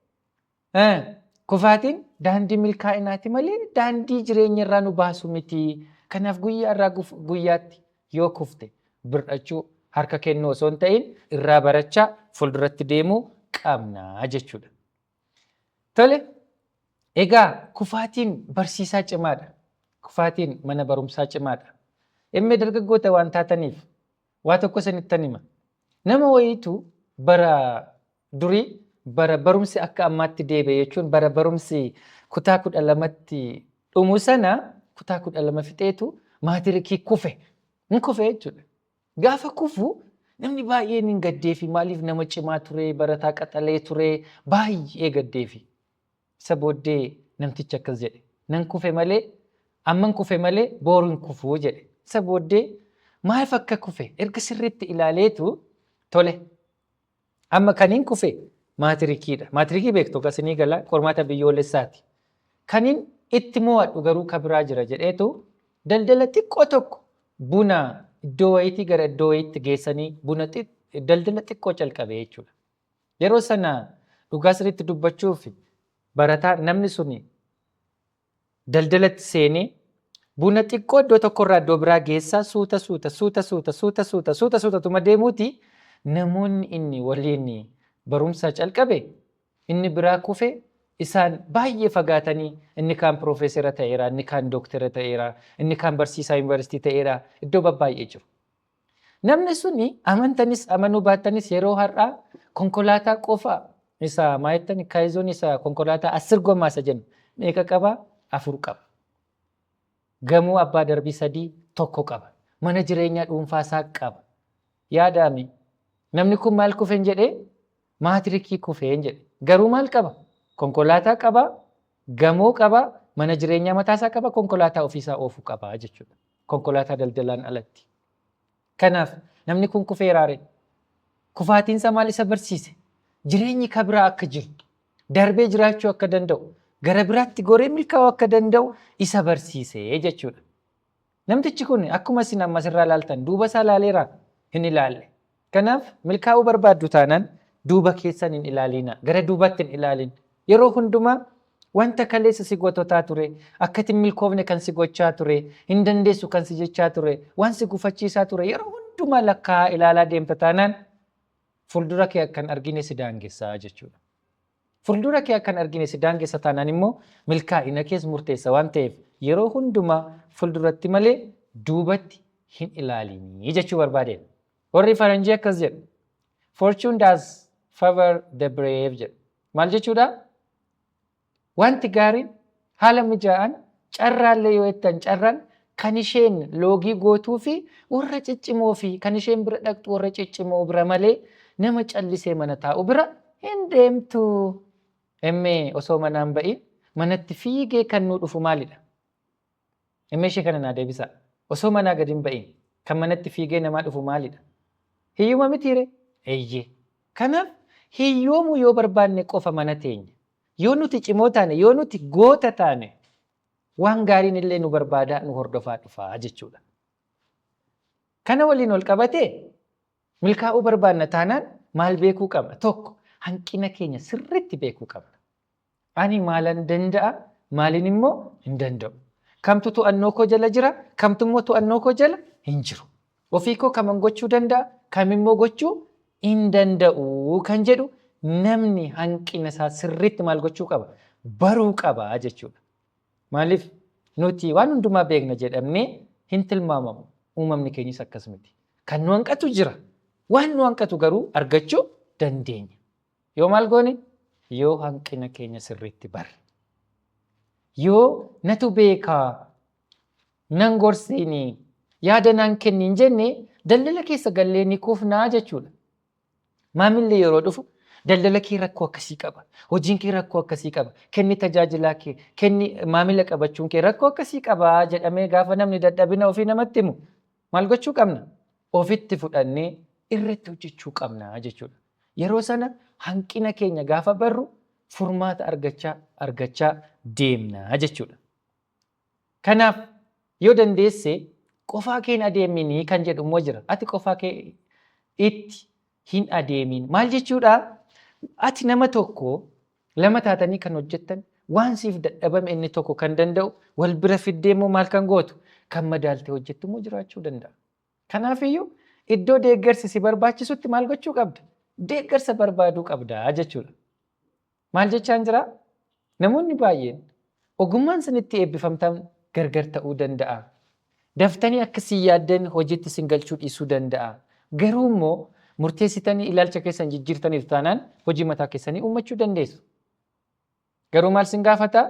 kufaatiin daandii milkaa'inaati malee daandii jireenya irraa nu baasu miti. Kanaaf guyyaa irraa guyyaatti yoo kufte bir'achuu harka kennuu osoo hin ta'in irraa barachaa fuulduratti deemuu qabna jechuudha. Tole egaa kufaatiin barsiisaa cimaadha. Kufaatiin mana barumsaa cimaadha. Emme dargaggoota waan taataniif waa tokko sanittan hima. Nama wayiitu bara durii bara barumsi akka ammaatti deebi'e jechuun bara barumsi kutaa 12tti dhumu sana kutaa 12 fixeetu maatirikii kufe. Hin kufe jechuudha. Gaafa kufu namni baay'een hin gaddeefi maaliif nama cimaa ture barataa qaxalee ture baay'ee gaddeefi. Isa booddee namtichi akkas jedhe nan kufe malee amman kufe malee boruun kufuu jedhe. Isa booddee maaf akka kufe erga sirriitti ilaaleetu tole. Amma kaniin kufe maatirikiidha. Maatirikii beektu qasinii gala qormaata biyyoolessaati. Kaniin itti mo'adhu garuu kabiraa jira jedheetu daldala xiqqoo tokko buna iddoo wayiitii gara iddoo wayiitti geessanii buna daldala xiqqoo calqabe jechuudha. Yeroo sana dhugaa sirriitti dubbachuuf barataa namni suni daldalatti seenee buna xiqqoo iddoo tokkorraa iddoo biraa geessaa suuta deemuuti namoonni inni waliin barumsa calqabe inni biraa kufe isaan baay'ee fagaatanii inni kaan piroofeesara ta'eera inni kaan dooktara ta'eera inni kaan barsiisaa yuunivarsiitii ta'eera iddoo baay'ee jiru. Namni suni amantanis amanuu baattanis yeroo har'aa konkolaataa qofa isa maayettani kaayizoon isa konkolaataa 10 gommaa isa jennu meeqa qaba? 4 qaba. Gamoo abbaa darbii 3 tokko qaba. Mana jireenyaa dhuunfaa isaa qaba. Yaadame namni kun maal kufeen jedhee maatirikii kufeen jedhe. Garuu maal qaba? Konkolaataa qaba, gamoo qaba, mana jireenyaa mataasaa qaba, konkolaataa ofiisaa oofuu qaba jechuudha. Konkolaataa daldalaan alatti. Kanaaf namni kun kufeeraare. Kufaatiinsa maal isa barsiise? Jireenyi kabiraa akka jiru, darbee jiraachuu akka danda'u, gara biraatti goree milkaa'uu akka danda'u isa barsiisee jechuudha. Namtichi kun akkuma isin amma asirraa ilaaltan duuba isaa ilaaleera hin ilaalle. Kanaaf milkaa'uu barbaaddu taanaan duuba keessan hin ilaalina, gara duubatti hin ilaalin. Yeroo hundumaa wanta kaleessa si gototaa ture, akkati hin milkoofne kan si gochaa ture, hin dandeessu kan si jechaa ture, waan si gufachiisaa ture yeroo hundumaa lakkaa ilaalaa deemta taanaan fuuldura kee akkan argine si daangessaa jechuudha. Fuuldura kee akkan argine si daangessa taanaan immoo milkaa'ina kees murteessa waan ta'eef yeroo hundumaa fuulduratti malee duubatti hin ilaalinii jechuu barbaadeen. Warri faranjii akkas jedhu. Fortune does favor the brave jedhu. Maal jechuudha? Wanti gaariin haala mijaa'an carraallee yoo jettan carraan kan isheen loogii gootuu fi warra ciccimoo fi kan isheen bira dhaqxu warra ciccimoo bira malee nama callisee mana taa'u bira hin deemtu. Emmee osoo manaan ba'iin manatti fiigee kan nuu dhufu maalidha? Emmee ishee kana naa deebisaa. Osoo manaa gadi hin ba'iin kan manatti fiigee namaa dhufu maalidha? Hiyyuma mitiire? Eeyyee. Kanaaf hiyyoomuu yoo barbaanne qofa mana teenya. Yoo nuti cimoo taane, yoo nuti goota taane, waan gaariin illee nu barbaadaa nu hordofaa dhufaa jechuudha. Kana waliin ol qabatee milkaa'uu barbaanna taanaan maal beekuu qabna? Tokko hanqina keenya sirriitti beekuu qabna. Ani maalan danda'a, maalin immoo hin danda'u. Kamtu to'annoo koo jala jira, kamtu immoo to'annoo koo jala hin jiru. Ofii koo kaman gochuu danda'a, kam immoo gochuu hin danda'u kan jedhu namni hanqina isaa sirriitti maal gochuu qaba? Baruu qaba jechuudha. Maaliif nuti waan hundumaa beekna jedhamnee hin tilmaamamu. Uumamni keenyas akkas miti. Kan nu hanqatu jira. Waan nu hanqatu garuu argachuu dandeenya. Yoo maal goone? Yoo hanqina keenya sirriitti barre. Yoo natu beekaa nan gorsiinii yaada naan kenniin jenne daldala keessa gallee ni kuufnaa jechuudha. Maamilli yeroo dhufu daldala kee rakkoo akkasii qaba. Hojiin kee rakkoo akkasii qaba. Kenni tajaajilaa kee, kenni maamila qabachuun kee rakkoo akkasii qaba jedhamee gaafa namni dadhabina ofii namatti himu maal gochuu qabna? Ofitti fudhannee irratti hojjechuu qabna jechuudha. Yeroo sana hanqina keenya gaafa barru furmaata argachaa deemna jechuudha. Kanaaf yoo dandeesse qofaa kee hin adeeminii kan jedhu immoo jira. Ati qofaa kee itti hin adeemin. Maal jechuudha? Ati nama tokko lama taatanii kan hojjettan waan siif dadhabame inni tokko kan danda'u wal bira fiddee immoo maal kan gootu kan madaaltee hojjettu immoo jiraachuu danda'a. Kanaafiyyuu iddoo deeggarsi si barbaachisutti maal gochuu qabda? Deeggarsa barbaaduu qabda jechuudha. Maal jechaan jira? Namoonni baay'een ogummaan sanitti eebbifamtan gargar ta'uu danda'a. Daftanii akkasii yaaddan hojiitti sin galchuu dhiisuu danda'a. Garuu immoo murteessitanii ilaalcha keessan jijjiirtaniif taanaan hojii mataa keessanii uummachuu dandeessu. Garuu maal sin gaafata?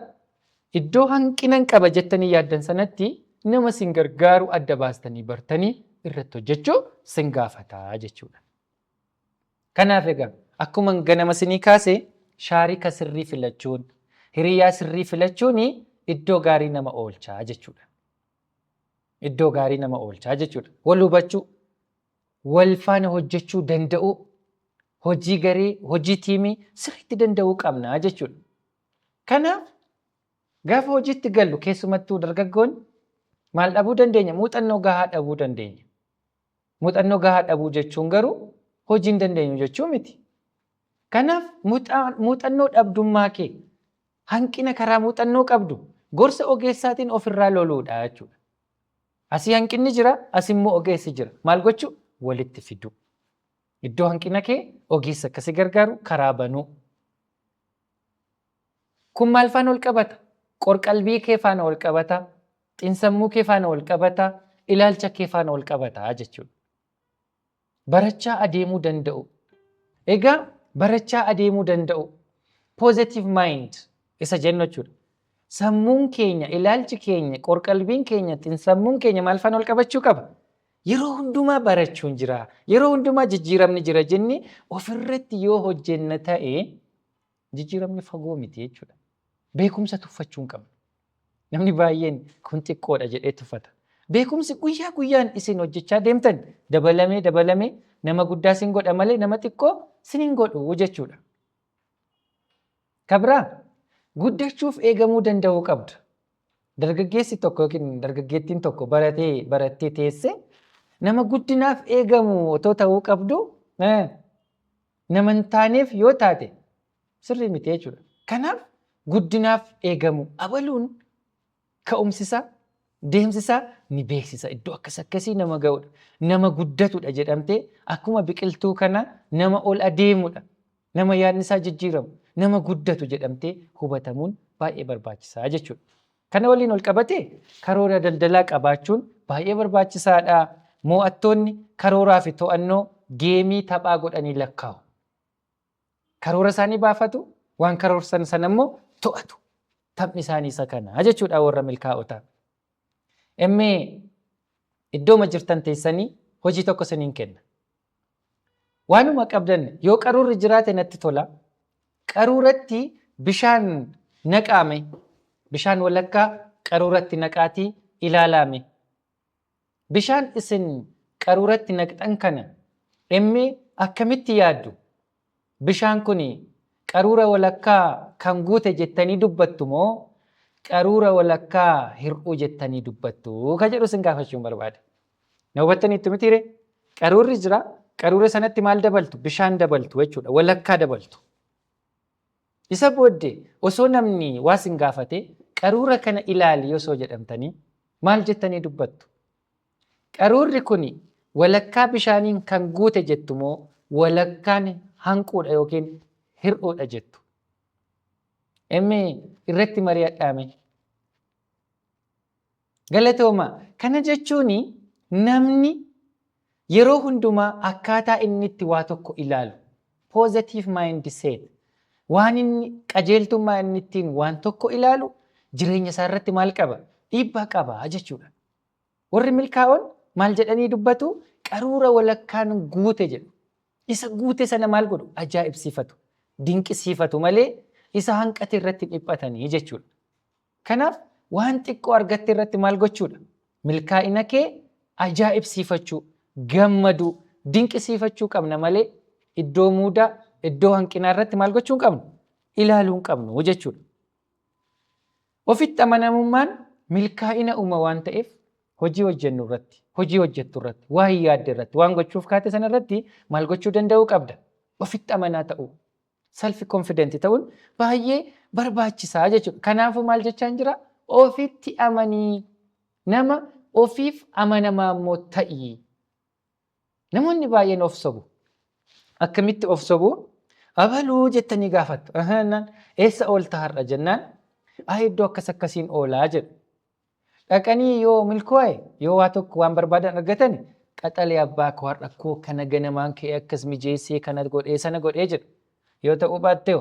Iddoo hanqinan qaba jettanii yaaddan sanatti nama sin gargaaru adda baastanii bartanii irratti hojjechuu sin gaafata jechuudha. Kanaaf egaa akkuma ganama sinii kaase shaarika sirrii filachuun, hiriyaa sirrii filachuun iddoo gaarii nama oolchaa jechuudha. Iddoo gaarii nama oolchaa jechuudha. Wal hubachuu, wal faana hojjechuu danda'u, hojii garee, hojii tiimii sirriitti danda'uu qabna jechuudha. Kanaaf gaafa hojiitti gallu keessumattuu dargaggoonni maal dhabuu dandeenya? Muuxannoo gahaa dhabuu dandeenya. Muuxannoo gahaa dhabuu jechuun garuu hojii hin dandeenyu jechuu miti. Kanaaf muuxannoo dhabdummaa kee hanqina karaa muuxannoo qabdu gorsa ogeessaatiin ofirraa loluudha jechuudha. Asii hanqinni jira, asimmoo ogeessi jira. Maal gochuu? Walitti fiduu. Iddoo hanqina kee ogeessa akkasi gargaaru karaa banuu. Kun maal faana ol qabata? Qorqalbii kee faana ol qabata, xiinsammuu kee faana ol qabata, ilaalcha kee faana ol qabata jechuudha. Barachaa adeemuu danda'u. Egaa barachaa adeemuu danda'u positive mind isa jennu jechuudha. Sammuun keenya, ilaalchi keenya, qorqalbiin keenya, xiinsammuun keenya maal faana ol qabachuu qaba? Yeroo hundumaa barachuun jira, yeroo hundumaa jijjiiramni jira jennee ofirratti yoo hojjenna ta'e jijjiiramni fagoo miti jechuudha. Beekumsa tuffachuun qabna. Namni baay'een kun xiqqoodha jedhee tuffata. Beekumsi guyyaa guyyaan isin hojjechaa deemtan dabalamee nama guddaa sin godha malee nama xiqqoo sin hin godhu jechuudha. Kabraa guddachuuf eegamuu danda'uu qabda. Dargaggeessi tokko yookiin dargaggeettiin tokko barattee teesse nama guddinaaf eegamu otoo ta'uu qabdu nama hin taaneef yoo taate sirrii miti jechuudha. Kanaaf guddinaaf eegamu abaluun ka'umsisaa deemsisaa ni beeksisa. Iddoo akkasii nama ga'udha. Nama guddatudha jedhamtee akkuma biqiltuu kana nama ol adeemudha. Nama yaadni isaa jijjiiramu nama guddatu jedhamtee hubatamuun baay'ee barbaachisaa jechuudha. Kana waliin ol qabatee karoora daldalaa qabaachuun baay'ee barbaachisaadha. Mo'attoonni karooraa fi to'annoo geemii taphaa godhanii lakkaa'u. Karoora isaanii baafatu, waan karoorsan sana immoo to'atu. Taphni isaanii isa kana jechuudha warra milkaa'otaa. Emmee iddooma jirtan teessanii hojii tokko isiniin kenna. Waanuma qabdan yoo qaruurri jiraate natti tola. Qaruuratti bishaan naqaame, bishaan walakkaa qaruuratti naqaatii ilaalame. Bishaan isin qaruuratti naqxan kana emmee akkamitti yaaddu? Bishaan kun qaruura walakkaa kan guute jettanii dubbattu moo qaruura walakkaa hir'uu jettanii dubbattu? Kan jedhu isin gaafachuun barbaada. Na hubattaniitu mitiire? Qaruurri jira. Qaruura sanatti maal dabaltu? Bishaan dabaltu jechuudha. Walakkaa dabaltu. Isa booddee osoo namni waa isin gaafate qaruura kana ilaali osoo jedhamtanii maal jettanii dubbattu? Qaruurri kun walakkaa bishaaniin kan guute jettu moo walakkaan hanquudha yookiin hir'uudha jettu? Emmee irratti mari'adhaame. Galatooma. Kana jechuun namni yeroo hundumaa akkaataa inni itti waa tokko ilaalu positive mindset waan inni qajeeltummaa inni ittiin waan tokko ilaalu jireenya isaa irratti maal qaba? Dhiibbaa qaba jechuudha. Warri milkaa'oon maal jedhanii dubbatu? Qaruura walakkaan guute jedhu. Isa guute sana maal godhu? Ajaa'ibsiifatu, dinqisiifatu malee isa hanqate irratti dhiphatanii jechuudha. Kanaaf waan xiqqoo argatte irratti maal gochuudha? Milkaa'ina kee ajaa'ibsiifachuu, gammaduu, dinqisiifachuu qabna malee iddoo muudaa, iddoo hanqinaa irratti maal gochuu hin qabnu? Ilaaluu hin qabnu jechuudha. Ofitti amanamummaan milkaa'ina uuma waan ta'eef hojii hojjennu irratti, hojii hojjettu irratti, waa hin yaadde irratti, waan gochuuf kaate sana irratti maal gochuu danda'uu qabda? Ofitti amanaa ta'uu, self confident ta'uun baay'ee barbaachisaa jechuudha. Kanaafuu maal jechaan jira? Ofitti amanii, nama ofiif amanamaa immoo ta'ii. Namoonni baay'een of sobu. Akkamitti of sobu? Abaluu jettanii gaafattu. Eessa oolta har'a jennaan? Iddoo akkasiin oolaa jedhu. Dhaqanii yoo milkoo'e, yoo waa tokko waan barbaadan argatan qaxalee abbaa koo har'a koo kana ganamaan kee akkas mijeessee kana godhee sana godhee jedhu. Yoo ta'uu baatte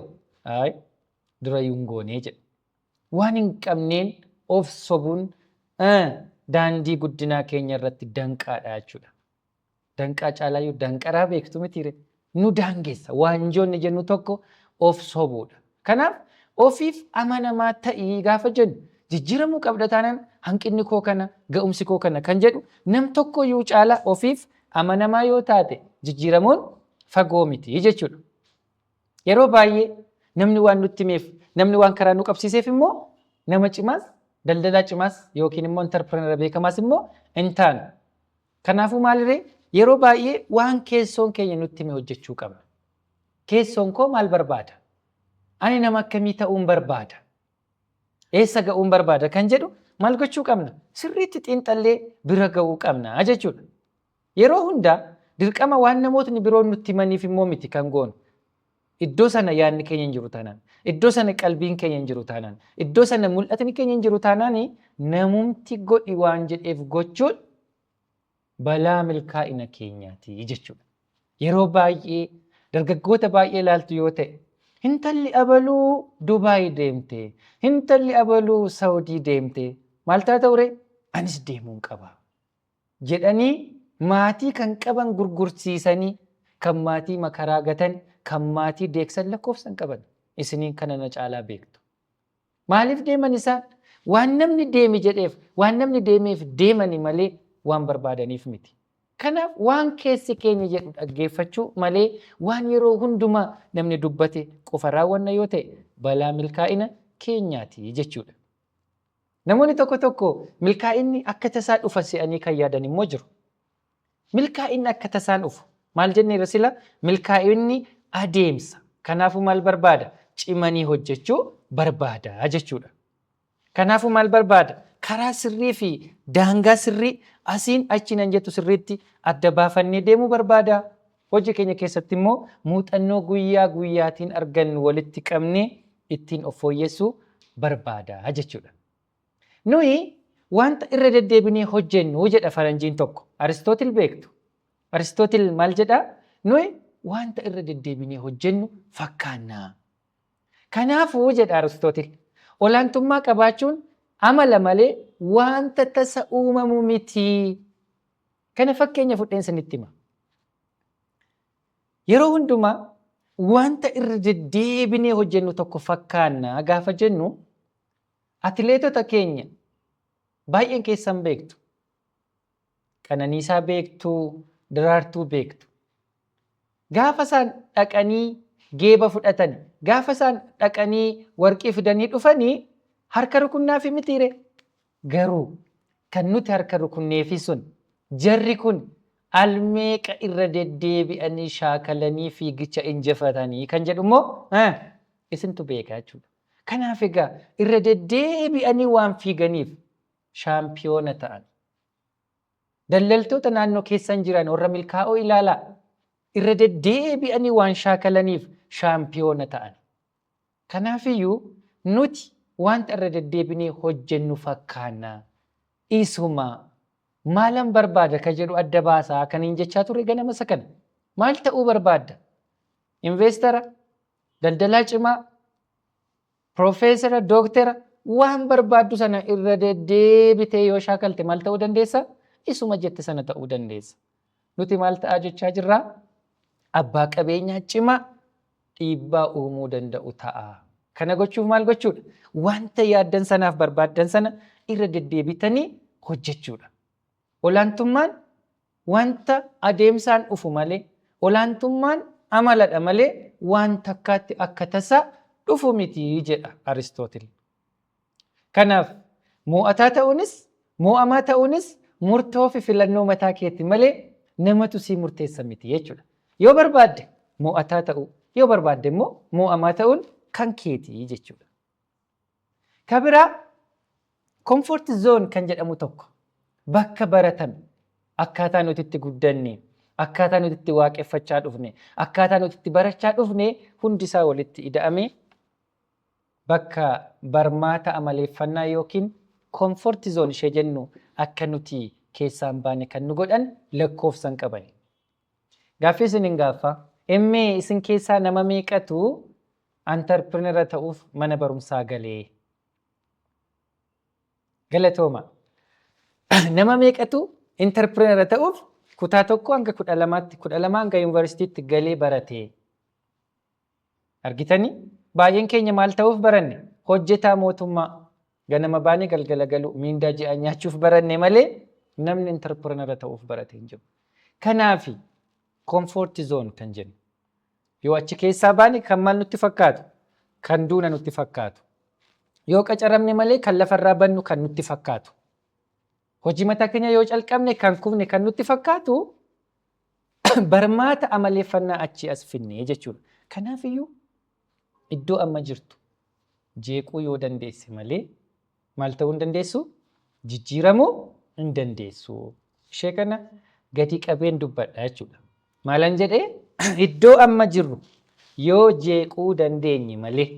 durayyuu hin goonee jedhu. Waan hin qabneen of sobuun daandii guddinaa keenya irratti danqaadha jechuudha. Danqaa caalaayyuu danqaraa beektu mitiire? Nu daangeessa. Waanjoonni jennu tokko of sobuudha. Kanaaf ofiif amanamaa ta'ii gaafa jennu jijjiiramuu qabda taanaan hanqinni koo kana, ga'umsi koo kana kan jedhu nam tokkoyyuu caala ofiif amanamaa yoo taate jijjiiramuun fagoo miti jechuudha. Yeroo baay'ee namni waan nutti himeef, namni waan karaa nu qabsiiseef immoo nama cimaas, daldalaa cimaas yookiin immoo interpreneura beekamaas immoo hin taanu. Kanaafuu maalirree yeroo baay'ee waan keessoon keenya nutti hime hojjechuu qabna. Keessoon koo maal barbaada? Ani nama akkamii ta'uun barbaada? Eessa ga'uun barbaada kan jedhu maal gochuu qabna? Sirriitti xiinxallee bira ga'uu qabna jechuudha. Yeroo hundaa dirqama waan namootni biroon nutti himaniif immoo miti kan goonu. Iddoo sana yaadni keenya hin jiru taanaan, iddoo sana qalbiin keenya hin jiru taanaan, iddoo sana mul'atni keenya hin jiru taanaan namumti godhi waan jedheef gochuun balaa milkaa'ina keenyaati jechuudha. Yeroo baay'ee dargaggoota baay'ee ilaaltu yoo ta'e, intalli abaluu Dubaay deemte, intalli abaluu Saawudii deemte, maal taata ture? Anis deemuun qaba jedhanii maatii kan qaban gurgursiisanii, kan maatii makaraa gatan, kan maatii deegsan lakkoofsan qaban. Isiniin kana na caalaa beektu. Maaliif deeman isaan? Waan namni deemi jedheef, waan namni deemeef deemani malee waan barbaadaniif miti. Kanaaf waan keessi keenya jedhu dhaggeeffachuu malee waan yeroo hundumaa namni dubbate qofa raawwanna yoo ta'e balaa milkaa'ina keenyaati jechuudha. Namoonni tokko tokko milkaa'inni akka tasaa dhufa se'anii kan yaadan immoo jiru. Milkaa'inni akka tasaan dhufu maal jenneerra sila milkaa'inni adeemsa. Kanaafuu maal barbaada? Cimanii hojjechuu barbaada jechuudha. Kanaafuu maal barbaada? Karaa sirrii fi daangaa sirrii asiin achi nan jettu sirriitti adda baafannee deemuu barbaada. Hojii keenya keessatti immoo muuxannoo guyyaa guyyaatiin argannu walitti qabnee ittiin of fooyyessuu barbaada jechuudha. Nuyi wanta irra deddeebinee hojjennu jedha faranjiin tokko. Aristootil beektu. Aristootil maal jedhaa? Nuyi wanta irra deddeebinee hojjennu fakkaannaa. Kanaafuu jedha Aristootil olaantummaa qabaachuun amala malee wanta tasa uumamu miti. Kana fakkeenya fudheen sanitti hima. Yeroo hundumaa wanta irra deddeebinee hojjennu tokko fakkaannaa gaafa jennu atileetota keenya baay'een keessan beektu. Qananiisaa beektu, Daraartuu beektu. Gaafa isaan dhaqanii geeba fudhatanii, gaafa isaan dhaqanii warqii fidanii dhufanii harka rukunnaaf mitiire. Garuu kan nuti harka rukunneefi sun jarri kun almeeqa irra deddeebi'anii shaakalanii fiigicha injifatanii kan jedhu immoo isintu beekaa jechuudha. Kanaaf egaa irra deddeebi'anii waan fiiganiif shaampiyoona ta'an. Daldaltoota naannoo keessan jiran warra milkaa'oo ilaalaa. Irra deddeebi'anii waan shaakalaniif shaampiyoona ta'an. Kanaafiyyuu nuti wanta irra deddeebinee hojjennu fakkaannaa. Isuma maalan barbaada ka jedhu adda baasaa kaniin jechaa ture ganama isa kana. Maal ta'uu barbaadda? Investara, daldalaa cimaa, Profeesara, Dooktara waan barbaaddu sana irra deddeebitee yoo shaakalte maal ta'uu dandeessa? Isuma jette sana ta'uu dandeessa. Nuti maal ta'aa jechaa jirraa? Abbaa qabeenyaa cimaa dhiibbaa uumuu danda'u ta'a. Kana gochuuf maal gochuudha? Wanta yaaddan sanaaf barbaaddan sana irra deddeebitanii hojjechuudha. Olaantummaan wanta adeemsaan dhufu malee, olaantummaan amaladha malee wanta akkaatti akka tasaa dhufu miti jedha Aristootil. Kanaaf mo'ataa ta'uunis, mo'amaa ta'uunis murtoo fi filannoo mataa keetti malee namatu sii murteessa miti jechuudha. Yoo barbaadde mo'ataa ta'uu, yoo barbaadde immoo mo'amaa ta'uun kan keetii jechuudha. Kabiraa comfort zone kan jedhamu tokko bakka baratame akkaataa nuti itti guddanne, akkaataa nuti itti waaqeffachaa dhufne, akkaataa nuti itti barachaa dhufne hundisaa walitti ida'ame bakka barmaata amaleeffannaa yookiin comfort zone ishee jennu akka nuti keessaan baane kan nu godhan lakkoofsan qaban. Gaaffii isin hin gaaffa. Immee isin keessaa nama meeqatu antarpireenera ta'uuf mana barumsaa galee? Galatooma. Nama meeqatu antarpireenera ta'uuf kutaa tokko hanga 12tti, 12 hanga yuunivarsiitiitti galee barate? Argitanii? Baay'een keenya maal ta'uuf baranne? Hojjetaa mootummaa. Ganama baanee galgala galu miindaa ji'a nyaachuuf baranne malee namni antarpireenera ta'uuf barate hin jiru. Kanaafi comfort zone kan jennu. Yoo achi keessaa baane kan maal nutti fakkaatu? Kan duuna nutti fakkaatu. Yoo qacaramne malee kan lafarraa bannu kan nutti fakkaatu. Hojii mataa keenya yoo calqabne kan kufne kan nutti fakkaatu barmaata amaleeffannaa achi as finne jechuudha. Kanaafiyyuu iddoo amma jirtu jeequu yoo dandeesse malee maal ta'uu hin dandeessu? Jijjiiramuu hin dandeessu. Ishee kana gadi qabeen dubbadha jechuudha. Maalan jedhee iddoo amma jirru yoo jeequu dandeenye malee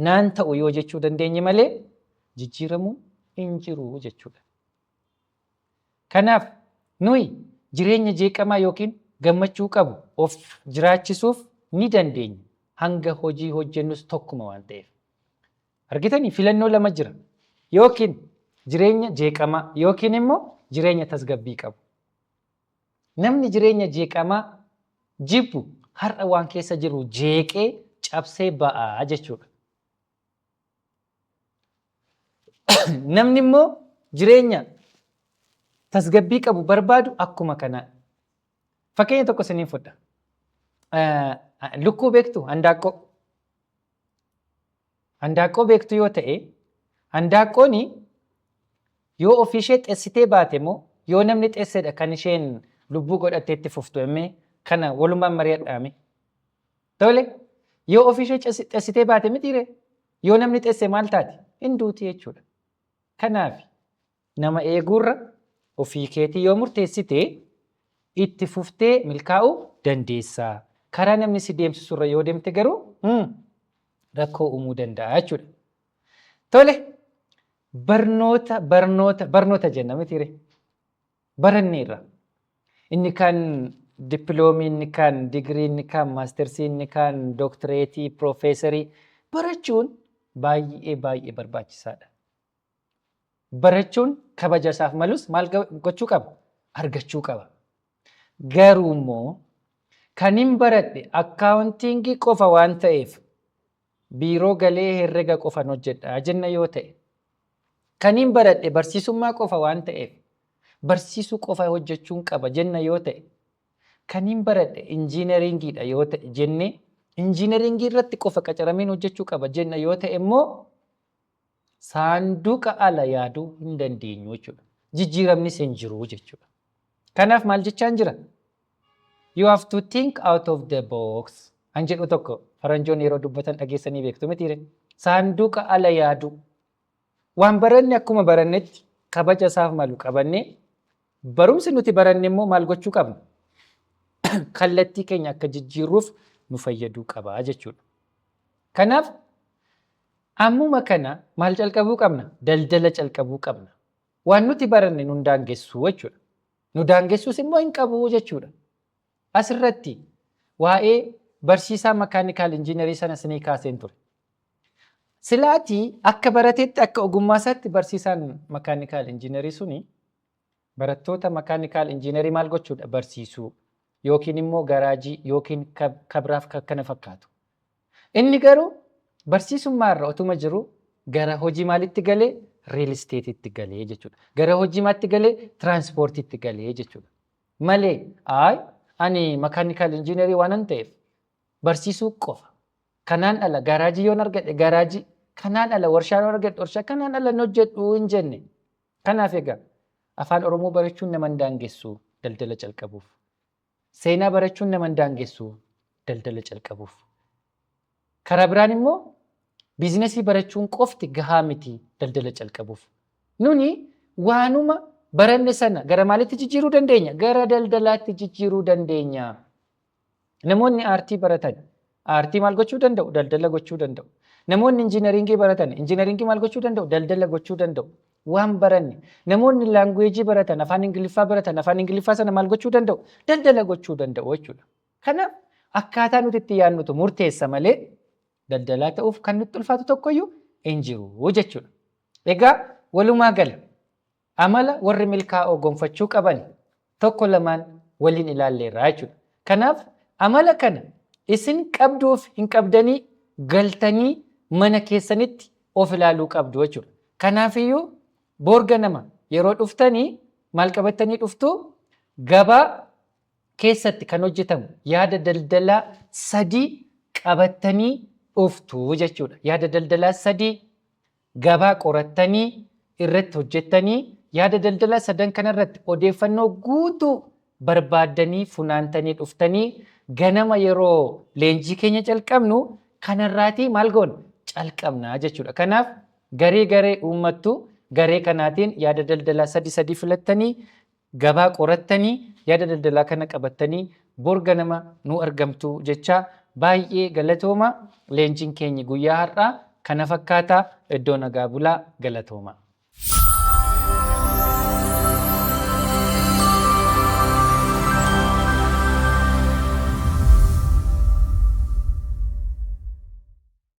naan ta'u yoo jechuu dandeenye malee jijjiiramuu hin jiru jechuudha. Kanaaf nuyi jireenya jeeqamaa yookiin gammachuu qabu of jiraachisuuf ni dandeenya. Hanga hojii hojjennus tokkuma waan ta'eef. Argitanii filannoo lama jira. Yookiin jireenya jeeqamaa yookiin immoo jireenya tasgabbii qabu. Namni jireenya jeeqamaa jibbu har'a waan keessa jiru jeeqee cabsee ba'aa jechuudha. Namni immoo jireenya tasgabbii qabu barbaadu akkuma kanaa. Fakkeenya tokko isiniin fudha. Lukkuu beektu? Handaaqqoo. Handaaqqoo beektu yoo ta'e, handaaqqoon yoo ofii ishee xeessitee baate moo yoo namni xeessedha kan isheen lubbuu godhattee itti fuftu emmee kana walumaan mari'adhaame. Tole yoo ofii ishee xeessitee baate mitiire yoo namni xeesse maal taati? Hin duuti jechuudha. Kanaaf nama eeguurra ofii keetii yoo murteessitee itti fuftee milkaa'uu dandeessaa. Karaa namni si deemsisurra yoo deemte garuu rakkoo uumuu danda'a jechuudha. Tole barnoota jenna mitiire baranneerra. Inni kan dippiloomi, inni kan digirii, inni kan maastersii, inni kan dooktireetii, piroofeesarii barachuun baay'ee barbaachisaadha. Barachuun kabaja isaaf malus maal gochuu qaba? Argachuu qaba. Garuu immoo kan hin baradhe akkaawuntiingii qofa waan ta'eef biiroo galee herrega qofan hojjedha jenna yoo ta'e, kan hin baradhe barsiisummaa qofa waan ta'eef barsiisuu qofa hojjechuun qaba jenna yoo ta'e, kan hin baradhe injiineriingiidha yoo ta'e jennee injiineriingii irratti qofa qacarameen hojjechuu qaba jenna yoo ta'e immoo saanduqa ala yaaduu hin dandeenyu jechuudha. Jijjiiramnis hin jiru jechuudha. Kanaaf maal jechaan jira? You have to think out of the box. An jedhu tokko faranjoonni yeroo dubbatan dhageessanii beektu mitiire. Saanduqa ala yaaduu. Waan baranne akkuma barannetti kabaja isaaf malu qabannee barumsi nuti baranne immoo maal gochuu qabna? Kallattii keenya akka jijjiirruuf nu fayyaduu qaba jechuudha. Kanaaf ammuma kana maal calqabuu qabna? Daldala calqabuu qabna. Waan nuti baranne nu daangessu jechuudha. Nu daangessuus immoo hin qabu jechuudha. Asirratti waa'ee barsiisaa makaanikaal injiinarii sana isinii kaaseen ture. Silaatii akka barateetti akka ogummaa isaatti barsiisaan makaanikaal injiinarii suni barattoota makaanikaal injiinarii maal gochuudha? Barsiisuu yookiin immoo garaajii yookiin kabraaf kana fakkaatu. Inni garuu barsiisummaarra otuma jiru gara hojii maalitti galee? Riil isteetitti galee jechuudha. Gara hojii maalitti galee? Tiraanspoortiitti galee jechuudha. Malee ani makaanikaal injiinarii waan ta'eef barsiisuu qofa. Kanaan ala garaajii yoon argadhe garaajii, kanaan ala warshaa yoon argadhe warshaa, kanaan ala hojjedhu hin jenne. Kanaaf egaa afaan Oromoo barachuun nama hin daangessu daldala calqabuuf. Seenaa barachuun nama hin daangessu daldala calqabuuf. Karaa biraan immoo biizinesii barachuun qofti gahaa miti daldala calqabuuf. Nuni waanuma baranne sana gara maalitti jijjiiruu dandeenya? Gara daldalaatti jijjiiruu dandeenya. Namoonni aartii baratan aartii maal gochuu danda'u? Daldala gochuu danda'u. Namoonni injiineriingii baratan injiineriingii maal gochuu danda'u? Daldala gochuu danda'u. Waan baranne. Namoonni laanguweejii baratan afaan Ingiliffaa baratan afaan Ingiliffaa sana maal gochuu danda'u? Daldala gochuu danda'u jechuudha. Kanaaf akkaataa nuti itti yaadnutu murteessa malee daldalaa ta'uuf kan nutti ulfaatu tokkoyyuu hin jiru jechuudha. Egaa walumaa gala amala warri milkaa'oo gonfachuu qaban tokko lamaan waliin ilaalleerra jechuudha. Kanaaf amala kana isin qabduuf hin qabdanii galtanii mana keessanitti of ilaaluu qabdu jechuudha. Kanaafiyyuu borga nama yeroo dhuftanii maal qabattanii dhuftu? Gabaa keessatti kan hojjetamu yaada daldalaa 3 qabattanii dhuftu jechuudha. Yaada daldalaa 3 gabaa qorattanii irratti hojjettanii yaada daldalaa 3 kanarratti odeeffannoo guutuu barbaaddanii funaantanii dhuftanii ganama yeroo leenjii keenya calqabnu kanarraatii maal goona? Calqabna jechuudha. Kanaaf garee uummattu garee kanaatiin yaada daldalaa 3 filattanii gabaa qorattanii yaada daldalaa kana qabattanii borga nama nu argamtu jecha baay'ee galatooma. Leenjiin keenya guyyaa har'aa kana fakkaataa. Iddoo nagaa bulaa galatooma.